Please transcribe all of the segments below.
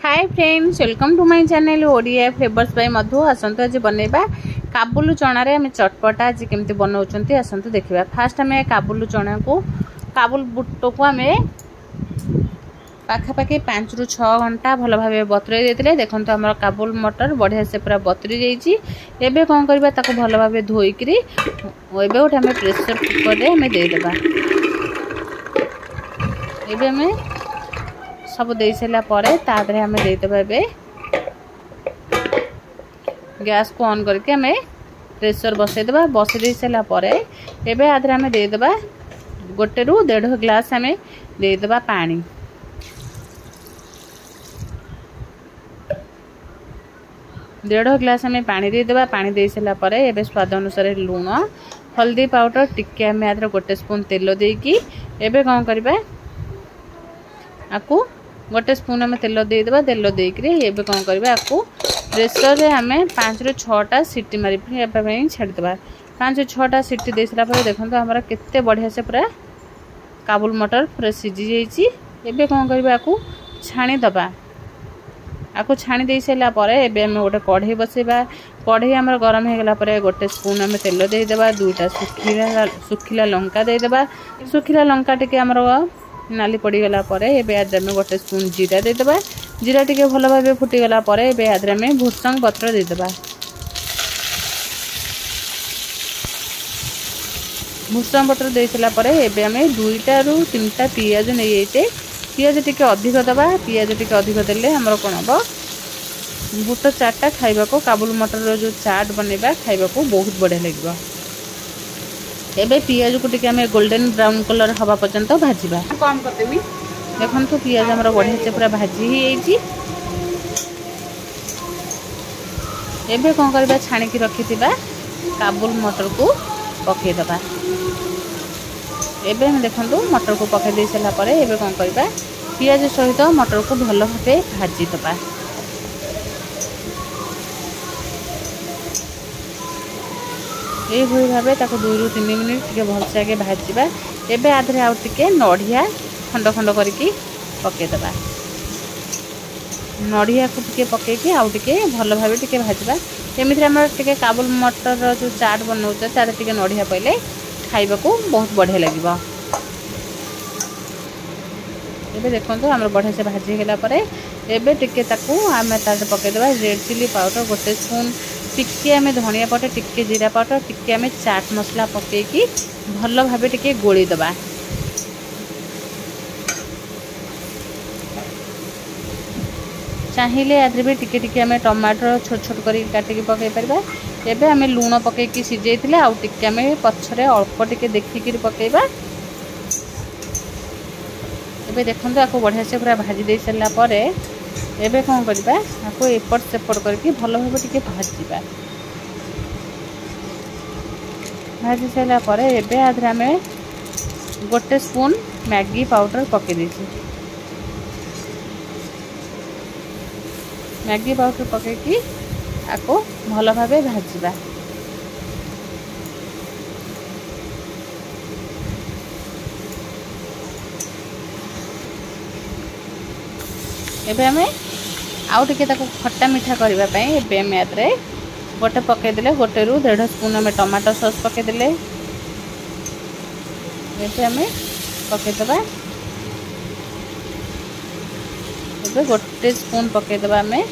Hi friends, welcome to my channel Odia flavours by Madhu. आसंतु आज बनैबा काबुली चना रे हमें चटपटा आज केमती बनाउछंती आसंतु देखिबा। फास्ट हमें काबुली चना को काबुल बुट को हमें पाखापाखि 5 ରୁ 6 घंटा भल भाव बतुराई देते। देखो आम काबुल मटर बढ़िया से पूरा बतुरी जाइए। एबे कौन करबा ताको भल भाव धोईकरी एबे गोटे हमें प्रेशर कुकर रे हमें देदेबा। एबे हमें सब दे सारा पर तादरे हमें देदेबा। एबे गैस को ऑन करके हमें प्रेशर बसईदेबा। बसई दे सारा पर एबे आदरे हमें देदेबा 1 ରୁ 1.5 ग्लास हमें देदेबा पानी। डेढ़ ग्लास हमें पानी देदेबा। पानी दे सारा पर एबे स्वाद अनुसार लुण हल्दी पाउडर टिके हमें आदर 1 स्पून तेल देकी एबे कौन करबा आकु 1 स्पून हमें तेल देदेबा। तेल देकरी एबे कौन करबा आकु प्रेशर रे हमें 5 ରୁ 6टा सीटी मारी छाड़देबा। 5 ରୁ 6टा सीटी दे सारा पर देखो हमारा केते बढ़िया से पूरा काबुल मटर पूरा सीझी जाइए। एबे कौन करबा आकु छाणी दबा। आकु छाणी दे सारा पर एबे हमें गोटे कढ़ई बसेबा। कढ़ई हमर गरम हो गला पर 1 स्पून हमें तेल देदेबा। 2टा सुखिला लंका देदेबा। सुखिला लंका टिके हमर नाली पड़ी गला पर एबे आदरे में 1 स्पून जीरा देदेबा। जीरा टिके भल भाव फुटी गला पर एबे आदरे में भुसंग पत्र देदेबा। भुसंग पत्र दे सारा पर एबे हमें 2टा ରୁ 3टा पियाज नहीं जाइए। पियाज टिके अधिक दबा। पियाज टिके अधिक देले हमर कोन हो बुट चाटा खाइबा को काबुल मटर जो चाट बनेबा खाइबा को बहुत बढ़िया लगे। एबे पियाज को टिके हमें गोल्डन ब्राउन कलर हवा पर्यंत भाजीबा। कम करदेमी देखंतु पियाज हमर बढ़िया से पूरा भाजी ही जाइए। एबे कौन करबा छाणी की रखिथिबा काबुल मटर को पके दबा। एबे हम देखंतु मटर को पके दे सारा पर एबे कौन करबा पियाज सहित मटर को भल भावे भाजी दबा। ये भाव ताको 2 ରୁ 3 मिनिट टिके भलसे आगे भाजवा। एबे आधरे आउ टिके नड़िया खंड खंड करके पकेदबा। नड़िया को टिके पकेकी आउ टिके भल भावे टिके भाजवा। एमिति हमर टिके काबुल मटर जो चाट बनाउछ तारे टिके नड़िया पइले खाइबा को बहुत बढ़िया लगिबा। एबे देखंतु हमर बढ़िया से भाजी गेला परे एबे टिके ताकू आमे तारे पकेदबा। रेड चिली पाउडर 1 स्पून टिके हमें धनिया पाउडर टिके जीरा पाउडर टिके हमें चाट मसला पकेकी भल भावे टिके गोली दबा। चाहिए आदि भी टिके टिके हमें टमाटर छोट छोट कर काटिकी पकई पार। एबे हमें लुण पकईकी सीझे आउ टिके हमें पछरे अल्प टिके देखिकी पकेबा। एबे देखंतु आको बढ़िया से पूरा भाजी दे सारा पर एबे कौन करबा आको एपट सेपट करके भल भाव टिके भाजीबा। भाजी सारा पर एबे आदरे हमें 1 स्पून मैगी पाउडर पके देछि। मैगी पाउडर पकेकी आको भल भावे भाजीबा। एबे हमें आउ टिके ताको खट्टा मीठा करबा पई एबे हमें आदरे गोटे पके देले 1 ରୁ 1.5 स्पून हमें टमाटो सॉस पके देले। एबे हमें पके दबा। एबे 1 स्पून पके दबा हमें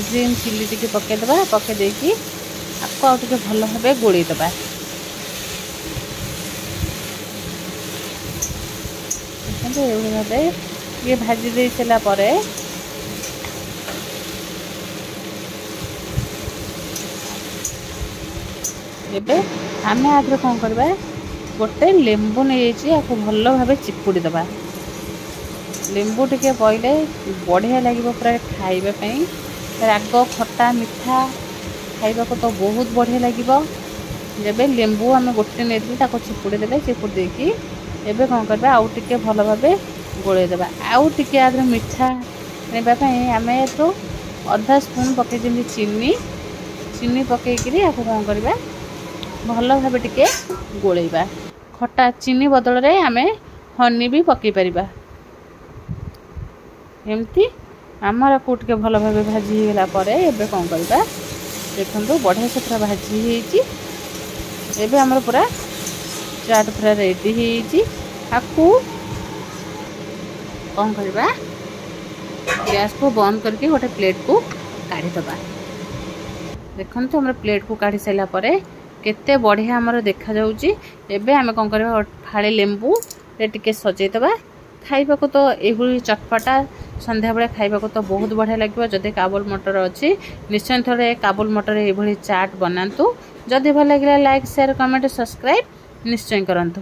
ग्रीन चिली टिके पके दबा। पके देकी आपको आउ टिके भल भावे गोली दबा। ये भावे ये भाजी दे सारा पर एबे आमे आदरे कौन करबा गोटे लेंबू नहीं जाइए आपको भल भावे चिपुड़ी दबा। लेंबू टिके पइले बढ़िया लगे पूरा खाइबा पई। राग खट्टा मीठा खाइबा को तो बहुत बढ़िया लगे। जब लेंबू आम गोटे नहीं ताको चिपुड़ी देले। चिपुड़ी देकी एबे कौन करबा आउ टिके भल भावे गोले दबा। आउ टिके आदरे मीठा नेबा पई आमे तो आधा स्पून पके जेमि चीनी पकेकरी आपको कौन करबा भल भावे टिके गोलेबा। खट्टा चीनी बदल रे आमे हनी भी पकई परिबा। एमती आमर को टे भल भाव भाजी होगा एबे कौन करवा देखो बढ़िया से पूरा भाजी एबे आमर पूरा चाट पूरा रेडी आपको कौन करवा गैस को बंद करके गोटे प्लेट को काढ़ीदबा। देखो आम प्लेट को काढ़ी सारापर केते बढ़िया आमर देखा जाउची। एबे आमे कौन करवा फाड़े लेंबू रे टिके सजेदबा। खाइबा को तो एभली चटपटा संध्या बेले खाइबा को तो बहुत बढ़िया लगे। जदि काबुल मटर अच्छी निश्चय थोड़े काबुल मटर एभली चाट बनातु। जदि भल लगे लाइक शेयर कमेंट सब्सक्राइब निश्चय करंतु।